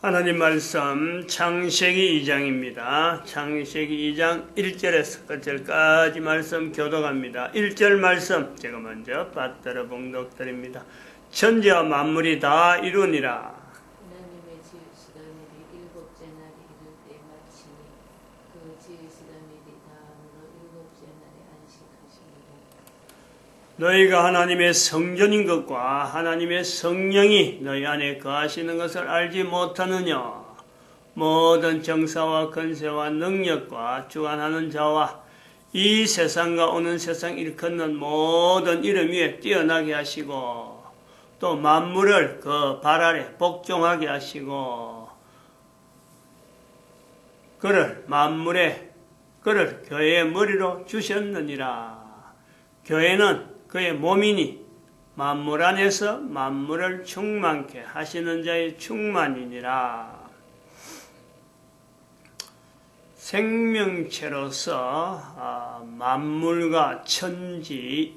하나님 말씀 창세기 2장입니다. 창세기 2장 1절에서 끝절까지 말씀 교독합니다. 1절 말씀 제가 먼저 받들어 봉독드립니다. 천지와 만물이 다 이루니라. 하나님의 지으시던 일이 일곱째 날이 이를 때 마치니 그 지으시던 일이 다함으로 일곱째 날에 안식하시니라. 너희가 하나님의 성전인 것과 하나님의 성령이 너희 안에 거하시는 것을 알지 못하느냐. 모든 정사와 권세와 능력과 주관하는 자와 이 세상과 오는 세상 일컫는 모든 이름 위에 뛰어나게 하시고 또 만물을 그 발 아래 복종하게 하시고 그를 교회의 머리로 주셨느니라. 교회는 그의 몸이니 만물 안에서 만물을 충만케 하시는 자의 충만이니라. 생명체로서 만물과 천지,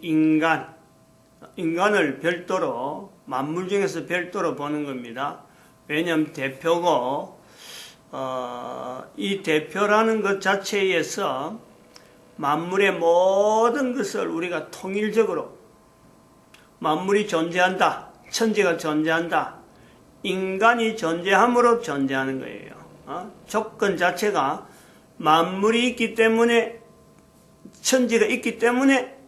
인간을 별도로 만물 중에서 별도로 보는 겁니다. 왜냐하면 대표고 이 대표라는 것 자체에서 만물의 모든 것을 우리가 통일적으로 만물이 존재한다, 천지가 존재한다, 인간이 존재함으로 존재하는 거예요. 조건 자체가 만물이 있기 때문에 천지가 있기 때문에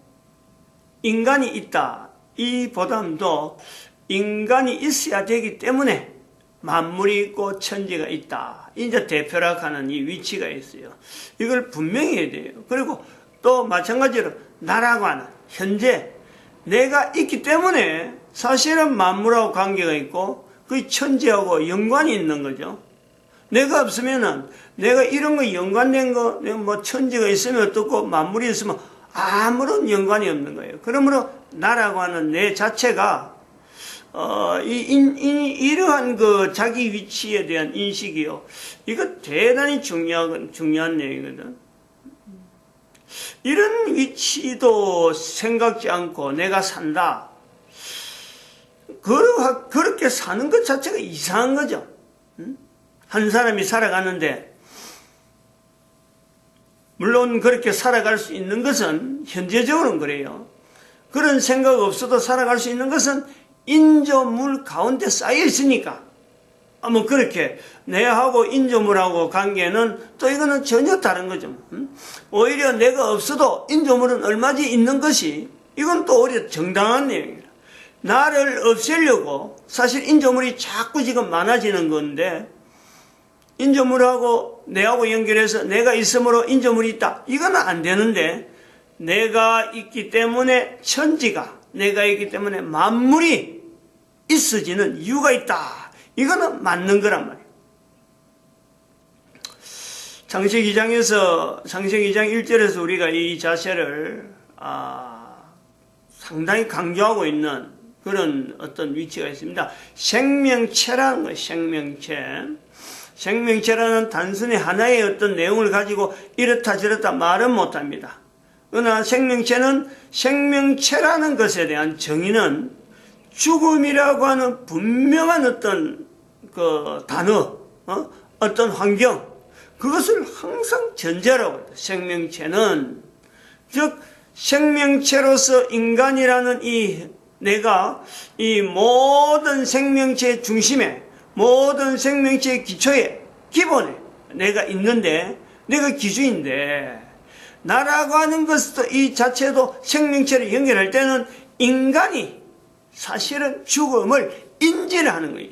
인간이 있다. 이 보담도 인간이 있어야 되기 때문에 만물이 있고 천지가 있다. 이제 대표라고 하는 이 위치가 있어요. 이걸 분명히 해야 돼요. 그리고 또 마찬가지로 나라고 하는 현재 내가 있기 때문에 사실은 만물하고 관계가 있고 그 천지하고 연관이 있는 거죠. 내가 없으면은 내가 이런 거 연관된 거, 뭐 천지가 있으면 어떻고 만물이 있으면 아무런 연관이 없는 거예요. 그러므로 나라고 하는 내 자체가 이러한 그 자기 위치에 대한 인식이요. 이거 대단히 중요한 내용이거든. 이런 위치도 생각지 않고 내가 산다. 그렇게 사는 것 자체가 이상한 거죠. 한 사람이 살아가는데, 물론 그렇게 살아갈 수 있는 것은 현재적으로는 그래요. 그런 생각 없어도 살아갈 수 있는 것은 인조물 가운데 쌓여 있으니까. 뭐 그렇게 내하고 인조물하고 관계는 또 이거는 전혀 다른 거죠. 오히려 내가 없어도 인조물은 얼마지 있는 것이 이건 또 오히려 정당한 내용이라. 나를 없애려고 사실 인조물이 자꾸 지금 많아지는 건데 인조물하고 내하고 연결해서 내가 있으므로 인조물이 있다. 이건 안 되는데 내가 있기 때문에 천지가 내가 있기 때문에 만물이 있어지는 이유가 있다. 이거는 맞는 거란 말이에요. 창세기 2장 1절에서 우리가 이 자세를 상당히 강조하고 있는 그런 어떤 위치가 있습니다. 생명체라는 거예요. 생명체라는 단순히 하나의 어떤 내용을 가지고 이렇다 저렇다 말은 못합니다. 그러나 생명체라는 것에 대한 정의는 죽음이라고 하는 분명한 어떤 그 단어, 어떤 환경, 그것을 항상 전제라고 해요. 생명체는, 즉, 생명체로서 인간이라는 내가 이 모든 생명체의 중심에, 모든 생명체의 기초에, 기본에 내가 있는데, 내가 기준인데, 나라고 하는 것도 이 자체도 생명체를 연결할 때는 인간이 사실은 죽음을 인지를 하는 거예요.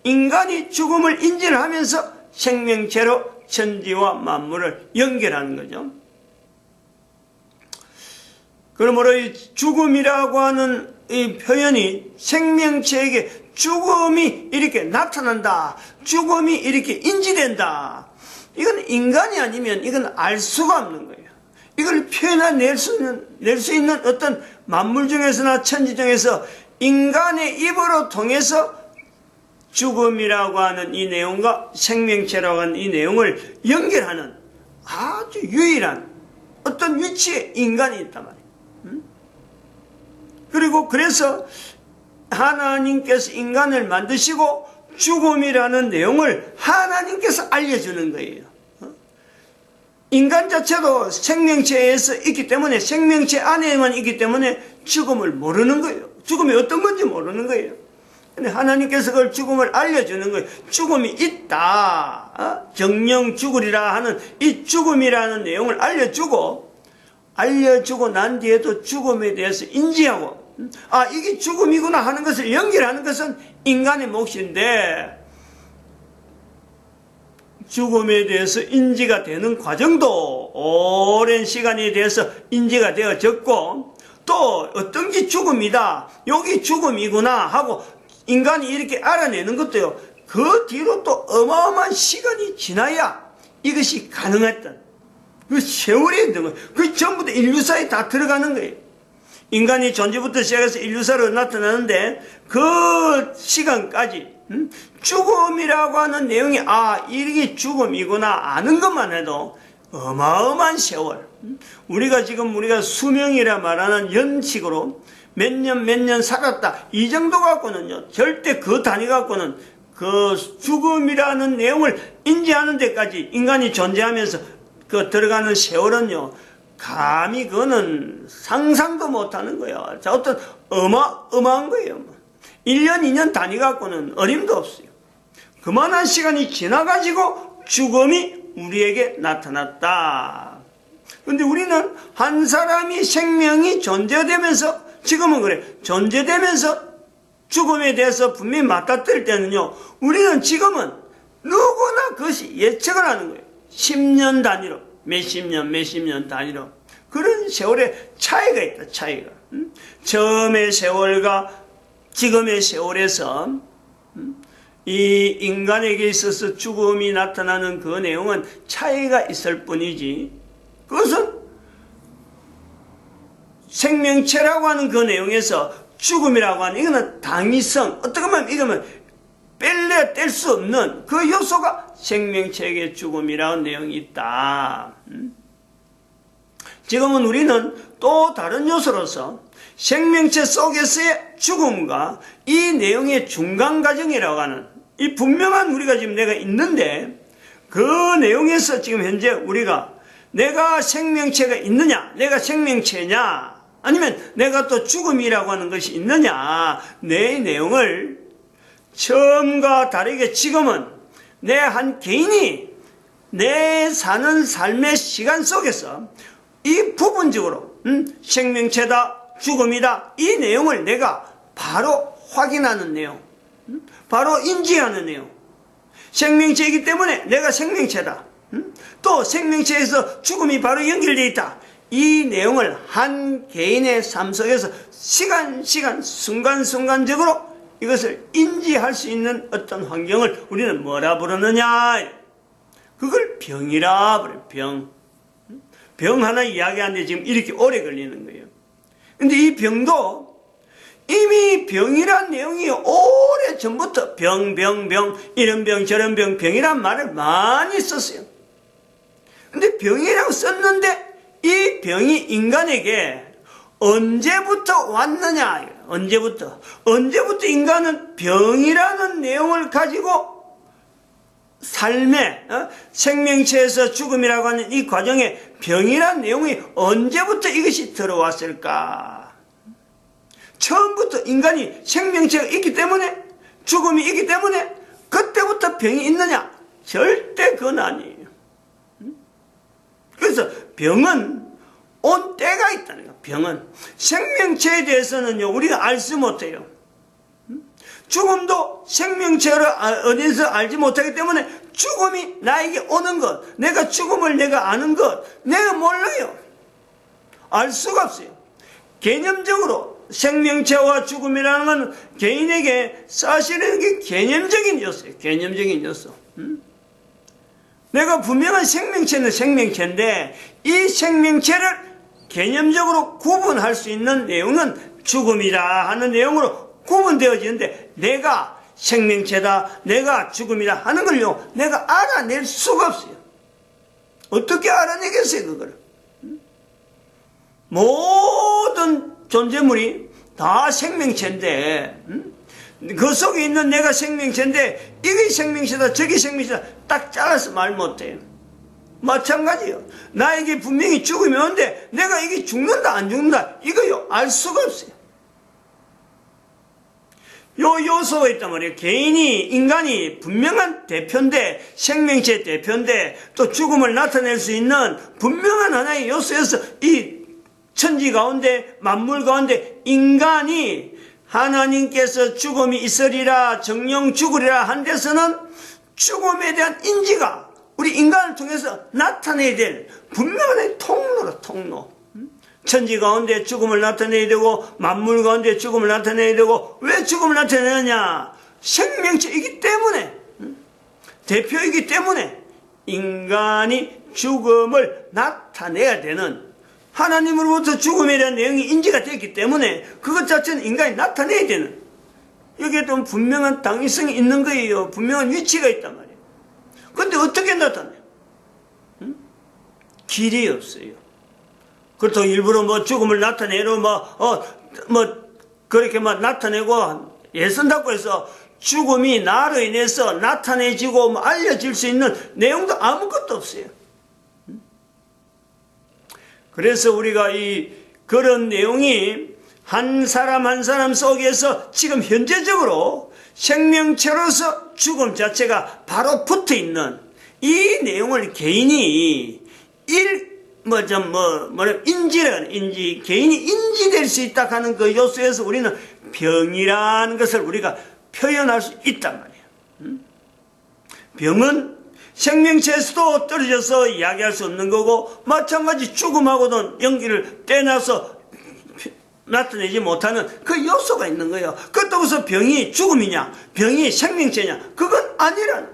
인간이 죽음을 인지를 하면서 생명체로 천지와 만물을 연결하는 거죠. 그러므로 이 죽음이라고 하는 이 표현이 생명체에게 죽음이 이렇게 나타난다. 죽음이 이렇게 인지된다. 이건 인간이 아니면 이건 알 수가 없는 거예요. 이걸 표현해낼 수 있는 어떤 만물 중에서나 천지 중에서 인간의 입으로 통해서 죽음이라고 하는 이 내용과 생명체라고 하는 이 내용을 연결하는 아주 유일한 어떤 위치에 인간이 있단 말이에요. 그리고 그래서 하나님께서 인간을 만드시고 죽음이라는 내용을 하나님께서 알려주는 거예요. 인간 자체도 생명체에서 있기 때문에, 생명체 안에만 있기 때문에 죽음을 모르는 거예요. 죽음이 어떤 건지 모르는 거예요. 근데 하나님께서 그걸 죽음을 알려주는 거예요. 죽음이 있다. 정령 죽으리라 하는 이 죽음이라는 내용을 알려주고 난 뒤에도 죽음에 대해서 인지하고, 이게 죽음이구나 하는 것을 연결하는 것은 인간의 몫인데, 죽음에 대해서 인지가 되는 과정도 오랜 시간에 대해서 인지가 되어졌고, 또 어떤 게 죽음이다, 여기 죽음이구나 하고 인간이 이렇게 알아내는 것도요, 그 뒤로 또 어마어마한 시간이 지나야 이것이 가능했던 그 세월이 있는 거예요. 그 전부 다 인류사에 다 들어가는 거예요. 인간이 존재부터 시작해서 인류사로 나타나는데 그 시간까지 죽음이라고 하는 내용이 이게 죽음이구나 아는 것만 해도 어마어마한 세월, 우리가 수명이라 말하는 연식으로 몇 년 살았다 이 정도 갖고는요, 절대 그 단위 갖고는 그 죽음이라는 내용을 인지하는 데까지 인간이 존재하면서 그 들어가는 세월은요, 감히 그거는 상상도 못하는 거예요. 자, 어떤 어마어마한 거예요. 1년, 2년 단위 갖고는 어림도 없어요. 그만한 시간이 지나가지고 죽음이 우리에게 나타났다. 근데 우리는 한 사람이 생명이 존재되면서, 지금은 그래, 존재되면서 죽음에 대해서 분명히 맞닥뜨릴 때는요, 우리는 지금은 누구나 그것이 예측을 하는 거예요. 10년 단위로, 몇십 년 단위로. 그런 세월의 차이가 있다, 차이가. 처음의 세월과 지금의 세월에서 이 인간에게 있어서 죽음이 나타나는 그 내용은 차이가 있을 뿐이지, 그것은 생명체라고 하는 그 내용에서 죽음이라고 하는 이거는 당위성, 어떻게 보면 이거는 뗄 수 없는 그 요소가 생명체에게 죽음이라는 내용이 있다. 지금은 우리는 또 다른 요소로서 생명체 속에서의 죽음과 이 내용의 중간 과정이라고 하는 이 분명한 우리가 지금 내가 있는데, 그 내용에서 지금 현재 우리가 내가 생명체가 있느냐, 내가 생명체냐, 아니면 내가 또 죽음이라고 하는 것이 있느냐, 내 내용을 처음과 다르게 지금은 내 한 개인이 내 사는 삶의 시간 속에서 이 부분적으로 생명체다, 죽음이다, 이 내용을 내가 바로 확인하는 내용, 바로 인지하는 내용. 생명체이기 때문에 내가 생명체다, 또 생명체에서 죽음이 바로 연결되어 있다, 이 내용을 한 개인의 삶 속에서 시간 순간순간적으로 이것을 인지할 수 있는 어떤 환경을 우리는 뭐라 부르느냐, 그걸 병이라 부르요. 병 하나 이야기하는데 지금 이렇게 오래 걸리는 거예요. 근데 이 병도 이미 병이란 내용이 오래 전부터 병, 이런 병 저런 병이란 말을 많이 썼어요. 근데 병이라고 썼는데 이 병이 인간에게 언제부터 왔느냐, 언제부터 인간은 병이라는 내용을 가지고 삶의 생명체에서 죽음이라고 하는 이 과정에 병이라는 내용이 언제부터 이것이 들어왔을까? 처음부터 인간이 생명체가 있기 때문에, 죽음이 있기 때문에 그때부터 병이 있느냐? 절대 그건 아니에요. 그래서 병은 온 때가 있다는 거예요. 병은 생명체에 대해서는요, 우리가 알 수 못해요. 죽음도 생명체를 어디서 알지 못하기 때문에 죽음이 나에게 오는 것, 내가 죽음을 내가 아는 것, 내가 몰라요. 알 수가 없어요. 개념적으로 생명체와 죽음이라는 건 개인에게 사실은 이게 개념적인 요소예요. 개념적인 요소. 내가 분명한 생명체는 생명체인데 이 생명체를 개념적으로 구분할 수 있는 내용은 죽음이라 하는 내용으로 구분되어지는데, 내가 생명체다, 내가 죽음이다 하는 걸요, 내가 알아낼 수가 없어요. 어떻게 알아내겠어요, 그걸? 모든 존재물이 다 생명체인데, 그 속에 있는 내가 생명체인데 이게 생명체다 저게 생명체다 딱 잘라서 말 못해요. 마찬가지요. 나에게 분명히 죽음이 오는데 내가 이게 죽는다 안 죽는다 이거요 알 수가 없어요. 요 요소가 있단 말이에요. 인간이 분명한 대표인데, 생명체 대표인데, 또 죽음을 나타낼 수 있는 분명한 하나의 요소여서 이 천지 가운데, 만물 가운데 인간이 하나님께서 죽음이 있으리라, 정령 죽으리라 한 데서는 죽음에 대한 인지가 우리 인간을 통해서 나타내야 될 분명한 통로라, 통로. 천지 가운데 죽음을 나타내야 되고 만물 가운데 죽음을 나타내야 되고 왜 죽음을 나타내느냐? 생명체이기 때문에 대표이기 때문에 인간이 죽음을 나타내야 되는 하나님으로부터 죽음에 대한 내용이 인지가 됐기 때문에 그것 자체는 인간이 나타내야 되는 여기에 또 분명한 당위성이 있는 거예요. 분명한 위치가 있단 말이에요. 그런데 어떻게 나타내요? 길이 없어요. 그렇다고 일부러 뭐 죽음을 나타내로 그렇게 나타내고 예선다고 해서 죽음이 나로 인해서 나타내지고 알려질 수 있는 내용도 아무것도 없어요. 그래서 우리가 그런 내용이 한 사람 한 사람 속에서 지금 현재적으로 생명체로서 죽음 자체가 바로 붙어 있는 이 내용을 개인이 개인이 인지될 수 있다 하는 그 요소에서 우리는 병이라는 것을 우리가 표현할 수 있단 말이에요. 병은 생명체에서도 떨어져서 이야기할 수 없는 거고, 마찬가지 죽음하고도 연기를 떼놔서 나타내지 못하는 그 요소가 있는 거예요. 그렇다고 병이 죽음이냐, 병이 생명체냐, 그건 아니라는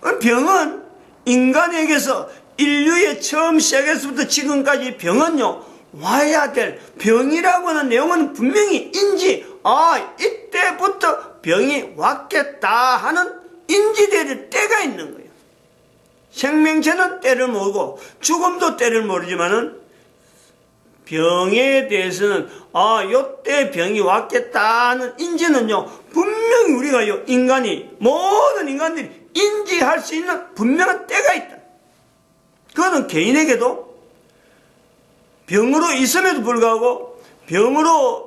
거예요. 병은 인간에게서 인류의 처음 시작에서부터 지금까지 병은요, 와야 될 병이라고 하는 내용은 분명히 이때부터 병이 왔겠다 하는 인지될 때가 있는 거예요. 생명체는 때를 모르고 죽음도 때를 모르지만은 병에 대해서는 요때 병이 왔겠다 하는 인지는요, 분명히 우리가요, 모든 인간들이 인지할 수 있는 분명한 때가 있다. 그거는 개인에게도 병으로 있음에도 불구하고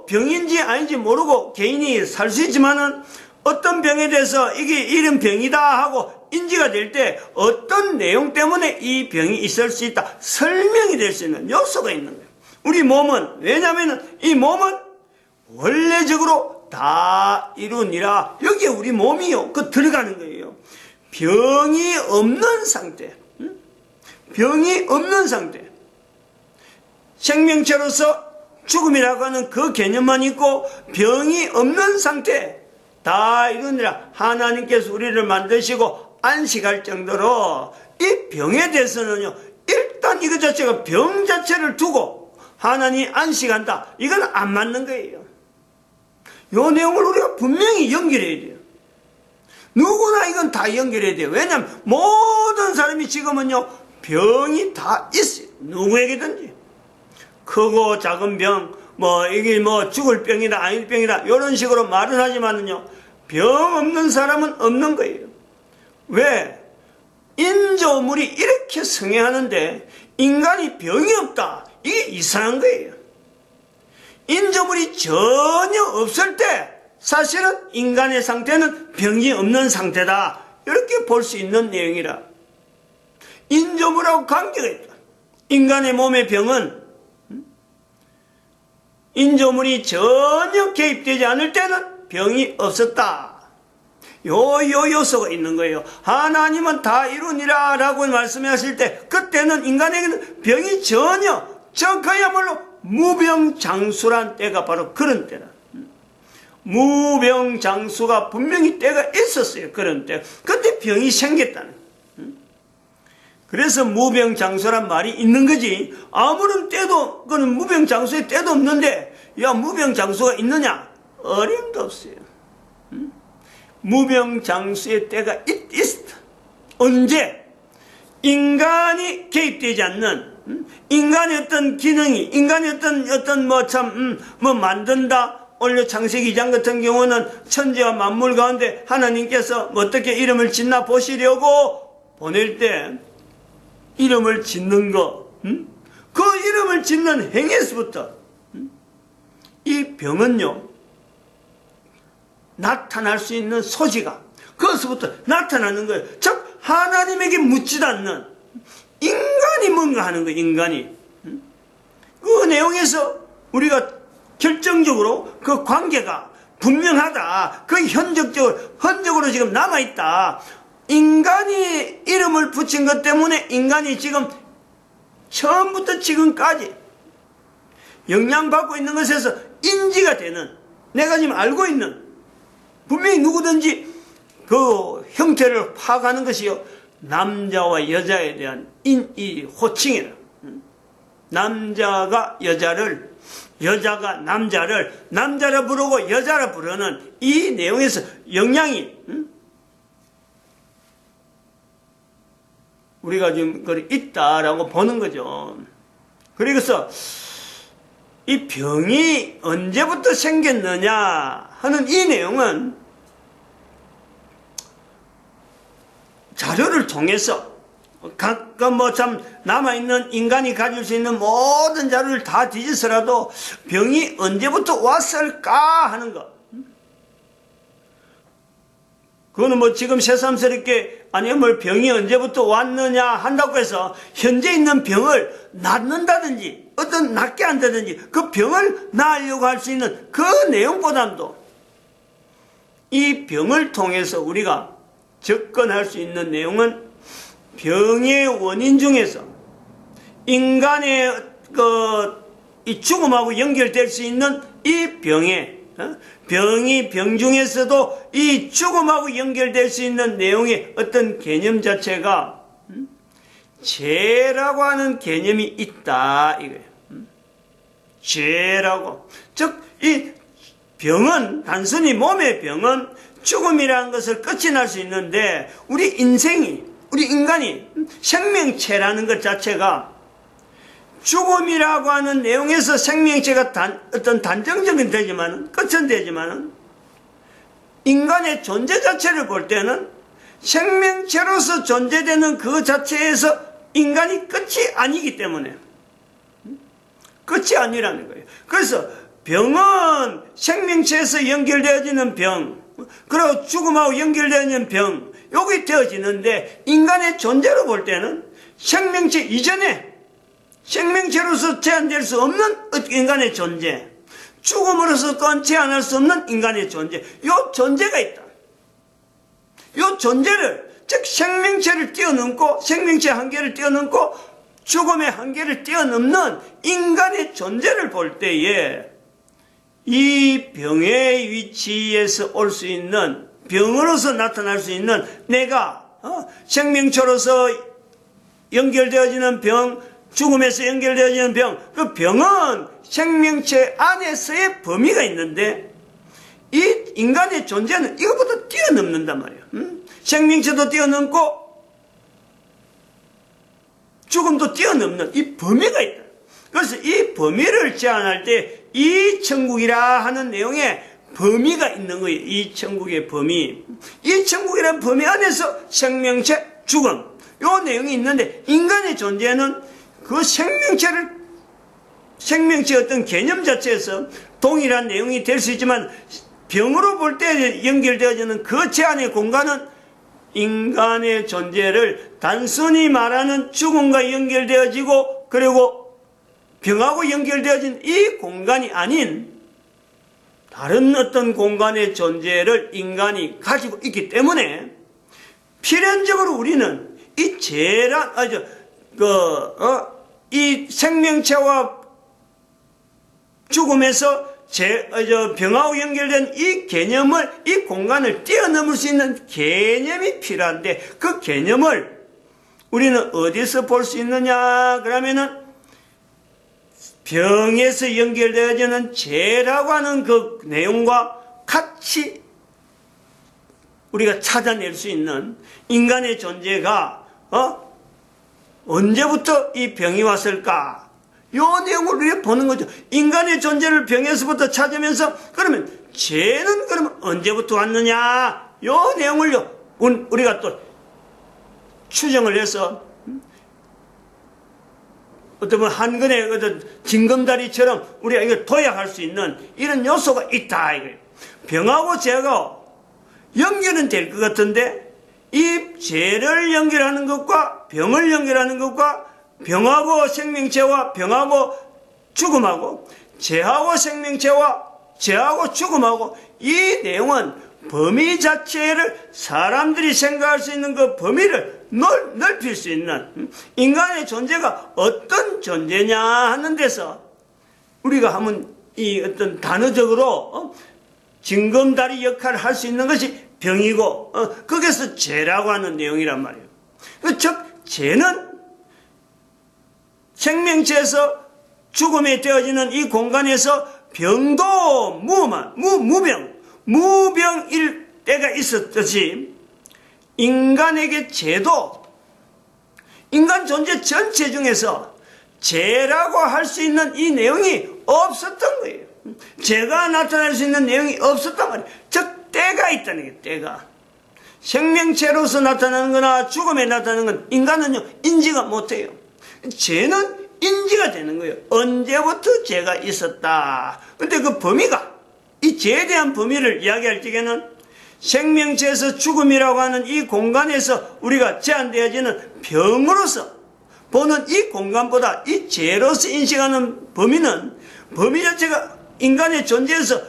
병인지 아닌지 모르고 개인이 살 수 있지만은 어떤 병에 대해서 이게 이런 병이다 하고 인지가 될 때 어떤 내용 때문에 이 병이 있을 수 있다 설명이 될 수 있는 요소가 있는 거예요. 우리 몸은 왜냐하면 이 몸은 원래적으로 다 이루니라 여기에 우리 몸이요 들어가는 거예요. 병이 없는 상태. 병이 없는 상태. 생명체로서 죽음이라고 하는 그 개념만 있고 병이 없는 상태. 다 이루니라 하나님께서 우리를 만드시고 안식할 정도로 이 병에 대해서는요, 일단 이것 자체가 병 자체를 두고 하나님이 안식한다. 이건 안 맞는 거예요. 이 내용을 우리가 분명히 연결해야 돼요. 누구나 이건 다 연결해야 돼요. 왜냐하면 모든 사람이 지금은요, 병이 다 있어요. 누구에게든지. 크고 작은 병, 이게 죽을 병이다, 아닐 병이다, 이런 식으로 말은 하지만은요, 병 없는 사람은 없는 거예요. 왜? 인조물이 이렇게 성행하는데, 인간이 병이 없다. 이게 이상한 거예요. 인조물이 전혀 없을 때, 사실은 인간의 상태는 병이 없는 상태다. 이렇게 볼 수 있는 내용이라. 인조물하고 관계가 있다. 인간의 몸의 병은 인조물이 전혀 개입되지 않을 때는 병이 없었다. 요소가 있는 거예요. 하나님은 다 이루니라 라고 말씀하실 때 그때는 인간에게는 병이 전혀 그야말로 무병장수란 때가 바로 그런 때다. 무병장수가 분명히 때가 있었어요. 그런 때. 그때 병이 생겼다는. 그래서 무병장수란 말이 있는 거지. 아무런 때도, 그는 무병장수의 때도 없는데, 무병장수가 있느냐? 어림도 없어요. 무병장수의 때가 있다. 언제? 인간이 개입되지 않는, 인간의 어떤 기능이, 인간의 어떤 만든다, 원래 창세기 2장 같은 경우는 천지와 만물 가운데 하나님께서 어떻게 이름을 짓나 보시려고 보낼 때 이름을 짓는 거, 그 이름을 짓는 행에서부터 이 병은요 나타날 수 있는 소지가 거기서부터 나타나는 거예요. 즉 하나님에게 묻지도 않는 인간이 뭔가 하는 거예요. 인간이. 그 내용에서 우리가 결정적으로 그 관계가 분명하다. 그 현적으로 지금 남아있다. 인간이 이름을 붙인 것 때문에 인간이 지금 처음부터 지금까지 영향받고 있는 것에서 인지가 되는, 내가 지금 알고 있는, 분명히 누구든지 그 형태를 파악하는 것이요 남자와 여자에 대한 이 호칭이라. 남자가 여자를, 여자가 남자라 부르고 여자라 부르는 이 내용에서 영향이 우리가 지금 있다라고 보는 거죠. 그래서 이 병이 언제부터 생겼느냐 하는 이 내용은 자료를 통해서 각각 참 남아있는 인간이 가질 수 있는 모든 자료를 다 뒤져서라도 병이 언제부터 왔을까 하는 것. 그거는 지금 새삼스럽게 아니 병이 언제부터 왔느냐 한다고 해서 현재 있는 병을 낫는다든지 어떤 낫게 한다든지 그 병을 나으려고 할 수 있는 그 내용보다도 이 병을 통해서 우리가 접근할 수 있는 내용은 병의 원인 중에서 인간의 이 죽음하고 연결될 수 있는 이 병이 병 중에서도 이 죽음하고 연결될 수 있는 내용의 어떤 개념 자체가 죄라고 하는 개념이 있다 이거예요. 죄라고. 즉 이 병은 단순히 몸의 병은 죽음이라는 것을 끝이 날 수 있는데 우리 인간이 생명체라는 것 자체가 죽음이라고 하는 내용에서 생명체가 어떤 단정적인 되지만 끝은 되지만 인간의 존재 자체를 볼 때는 생명체로서 존재되는 그 자체에서 인간이 끝이 아니기 때문에 끝이 아니라는 거예요. 그래서 병은 생명체에서 연결되어지는 병, 그리고 죽음하고 연결되어지는 병, 요게 되어지는데 인간의 존재로 볼 때는 생명체 이전에 생명체로서 제한될 수 없는 인간의 존재, 죽음으로서 또한 제한할 수 없는 인간의 존재, 요 존재가 있다. 요 존재를, 즉 생명체를 뛰어넘고 생명체 한계를 뛰어넘고 죽음의 한계를 뛰어넘는 인간의 존재를 볼 때에 이 병의 위치에서 올 수 있는, 병으로서 나타날 수 있는 내가 생명체로서 연결되어지는 병, 죽음에서 연결되어지는 병, 그 병은 생명체 안에서의 범위가 있는데 이 인간의 존재는 이것보다 뛰어넘는단 말이에요. 생명체도 뛰어넘고 죽음도 뛰어넘는 이 범위가 있다. 그래서 이 범위를 제한할 때 이 천국이라 하는 내용에 범위가 있는 거예요. 이 천국의 범위. 이 천국이라는 범위 안에서 생명체, 죽음, 요 내용이 있는데 인간의 존재는 그 생명체 어떤 개념 자체에서 동일한 내용이 될 수 있지만 병으로 볼 때 연결되어지는 그 제한의 공간은 인간의 존재를 단순히 말하는 죽음과 연결되어지고 그리고 병하고 연결되어진 이 공간이 아닌 다른 어떤 공간의 존재를 인간이 가지고 있기 때문에 필연적으로 우리는 이 이 생명체와 죽음에서 병하고 연결된 이 개념을, 이 공간을 뛰어넘을 수 있는 개념이 필요한데 그 개념을 우리는 어디서 볼 수 있느냐 그러면은 병에서 연결되어지는 죄라고 하는 그 내용과 같이 우리가 찾아낼 수 있는 인간의 존재가 언제부터 이 병이 왔을까? 요 내용을 우리가 보는 거죠. 인간의 존재를 병에서부터 찾으면서 그러면 죄는 그러면 언제부터 왔느냐? 요 내용을요 우리가 또 추정을 해서 어떤 한 건의 어떤 징검다리처럼 우리가 이걸 도약할 수 있는 이런 요소가 있다 이거예요. 병하고 죄가 연결은 될 것 같은데 이 죄를 연결하는 것과 병을 연결하는 것과 병하고 생명체와 병하고 죽음하고 죄하고 생명체와 죄하고 죽음하고 이 내용은 범위 자체를 사람들이 생각할 수 있는 그 범위를 넓힐 수 있는 인간의 존재가 어떤 존재냐 하는 데서 우리가 한번 이 어떤 단어적으로 징검다리 역할을 할 수 있는 것이 병이고 거기서 죄라고 하는 내용이란 말이에요. 즉 죄는 생명체에서 죽음이 되어지는 이 공간에서 병도 무병일 때가 있었듯이 인간에게 죄도 인간 존재 전체 중에서 죄라고 할 수 있는 이 내용이 없었던 거예요. 죄가 나타날 수 있는 내용이 없었단 말이에요. 즉 때가 있다는 게 때가 생명체로서 나타나는 거나 죽음에 나타나는 건 인간은요 인지가 못해요. 죄는 인지가 되는 거예요. 언제부터 죄가 있었다. 근데 그 범위가 이 죄에 대한 범위를 이야기할 적에는 생명체에서 죽음이라고 하는 이 공간에서 우리가 제한되어지는 병으로서 보는 이 공간보다 이 죄로서 인식하는 범위는 범위 자체가 인간의 존재에서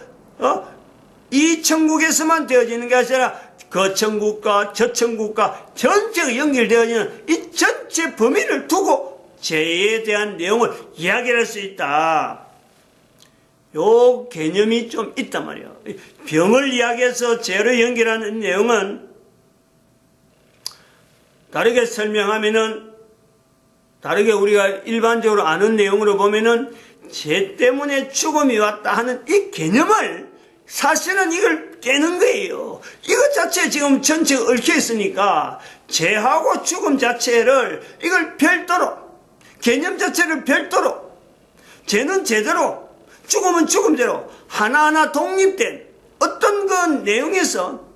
이 천국에서만 되어지는 게 아니라 그 천국과 저 천국과 전체가 연결되어지는 이 전체 범위를 두고 죄에 대한 내용을 이야기할 수 있다. 요 개념이 좀 있단 말이에요. 병을 이야기해서 죄로 연결하는 내용은 다르게 설명하면은 다르게 우리가 일반적으로 아는 내용으로 보면은 죄 때문에 죽음이 왔다 하는 이 개념을 사실은 이걸 깨는 거예요. 이것 자체에 지금 전체가 얽혀 있으니까 죄하고 죽음 자체를 이걸 별도로 개념 자체를 별도로 죄는 죄대로 죽음은 죽음대로 하나하나 독립된 어떤 그 내용에서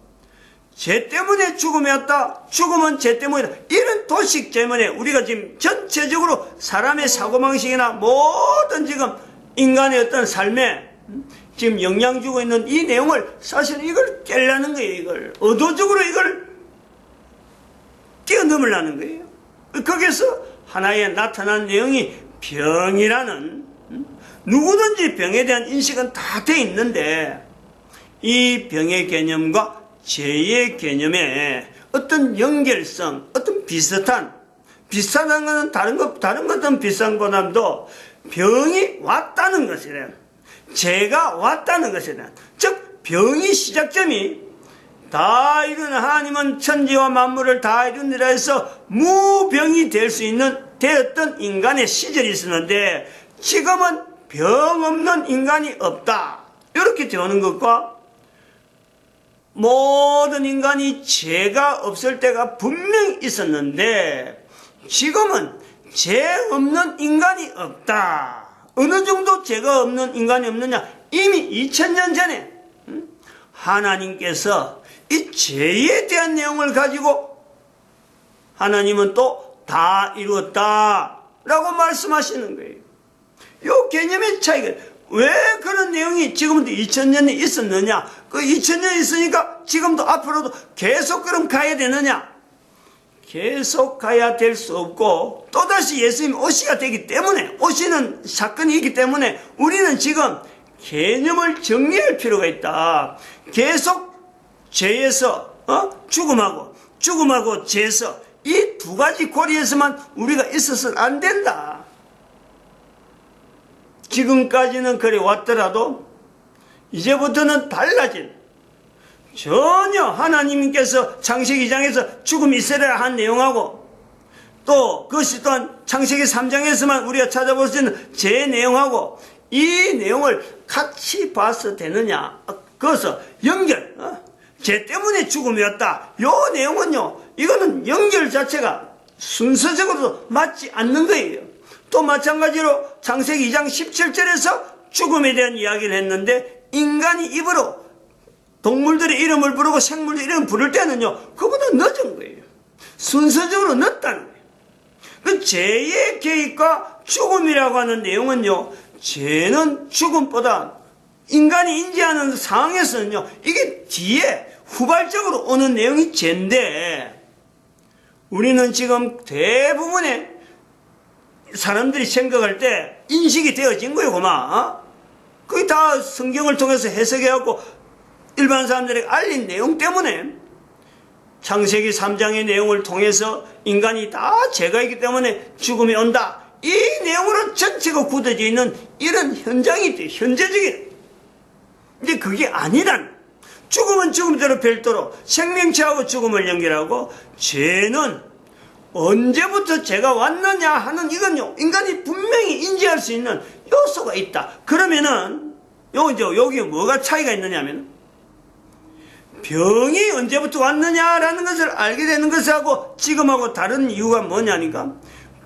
죄 때문에 죽음이 왔다 죽음은 죄 때문이다 이런 도식 때문에 우리가 지금 전체적으로 사람의 사고방식이나 모든 지금 인간의 어떤 삶에 지금 영향 주고 있는 이 내용을 사실 이걸 깨려는 거예요. 이걸 의도적으로 이걸 뛰어넘으려는 거예요. 거기서 하나의 나타난 내용이 병이라는 누구든지 병에 대한 인식은 다 돼 있는데 이 병의 개념과 죄의 개념에 어떤 연결성, 어떤 비슷한 것은 다른 것은 비슷한 것보다도 병이 왔다는 것이래. 죄가 왔다는 것이래. 즉 병이 시작점이 다 이룬 하나님은 천지와 만물을 다 이루니라 해서 무병이 될 수 있는 되었던 인간의 시절이 있었는데 지금은 병 없는 인간이 없다. 이렇게 되는 것과 모든 인간이 죄가 없을 때가 분명히 있었는데 지금은 죄 없는 인간이 없다. 어느 정도 죄가 없는 인간이 없느냐? 이미 2000년 전에 하나님께서 이 죄에 대한 내용을 가지고 하나님은 또 다 이루었다 라고 말씀하시는 거예요. 이 개념의 차이가 왜 그런 내용이 지금도 2000년에 있었느냐? 그 2000년이 있으니까 지금도 앞으로도 계속 그럼 가야 되느냐? 계속 가야 될 수 없고 또다시 예수님 오시가 되기 때문에 오시는 사건이 있기 때문에 우리는 지금 개념을 정리할 필요가 있다. 계속 죄에서 죽음하고 죄에서 이 두 가지 고리에서만 우리가 있어서는 안 된다. 지금까지는 그래 왔더라도 이제부터는 달라진 전혀 하나님께서 창세기 2장에서 죽음이 있어야 한 내용하고 또 그것이 또한 창세기 3장에서만 우리가 찾아볼 수 있는 제 내용하고 이 내용을 같이 봐서 되느냐. 그것을 연결 죄 때문에 죽음이었다. 요 내용은요 이거는 연결 자체가 순서적으로 맞지 않는 거예요. 또 마찬가지로 창세기 2장 17절에서 죽음에 대한 이야기를 했는데 인간이 입으로 동물들의 이름을 부르고 생물들의 이름을 부를 때는요, 그보다 늦은 거예요. 순서적으로 늦다는 거예요. 그 죄의 계획과 죽음이라고 하는 내용은요, 죄는 죽음보다 인간이 인지하는 상황에서는요, 이게 뒤에 후발적으로 오는 내용이 죄인데, 우리는 지금 대부분의 사람들이 생각할 때 인식이 되어진 거예요, 그만. 그게 다 성경을 통해서 해석해갖고 일반 사람들에게 알린 내용 때문에 창세기 3장의 내용을 통해서 인간이 다 죄가 있기 때문에 죽음이 온다. 이 내용으로 전체가 굳어져 있는 이런 현장이 있대요. 현재적인. 근데 그게 아니란. 죽음은 죽음대로 별도로 생명체하고 죽음을 연결하고 죄는 언제부터 죄가 왔느냐 하는 이건요, 인간이 분명히 인지할 수 있는 요소가 있다. 그러면은 여기 뭐가 차이가 있느냐면 병이 언제부터 왔느냐라는 것을 알게 되는 것하고 지금하고 다른 이유가 뭐냐니까,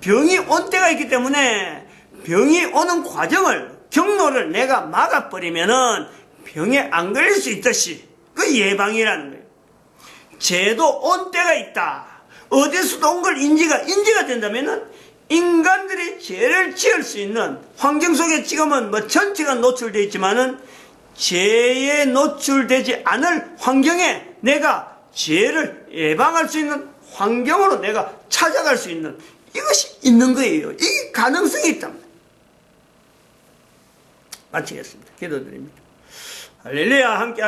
병이 온 때가 있기 때문에 병이 오는 과정을, 경로를 내가 막아버리면은 병에 안 걸릴 수 있듯이 그 예방이라는 거예요. 죄도 온 때가 있다. 어디서도 온 걸 인지가 된다면은 인간들이 죄를 지을 수 있는 환경 속에 지금은 뭐 전체가 노출되어 있지만은 죄에 노출되지 않을 환경에 내가 죄를 예방할 수 있는 환경으로 내가 찾아갈 수 있는 이것이 있는 거예요. 이게 가능성이 있답니다. 마치겠습니다. 기도드립니다. 할렐루야. 함께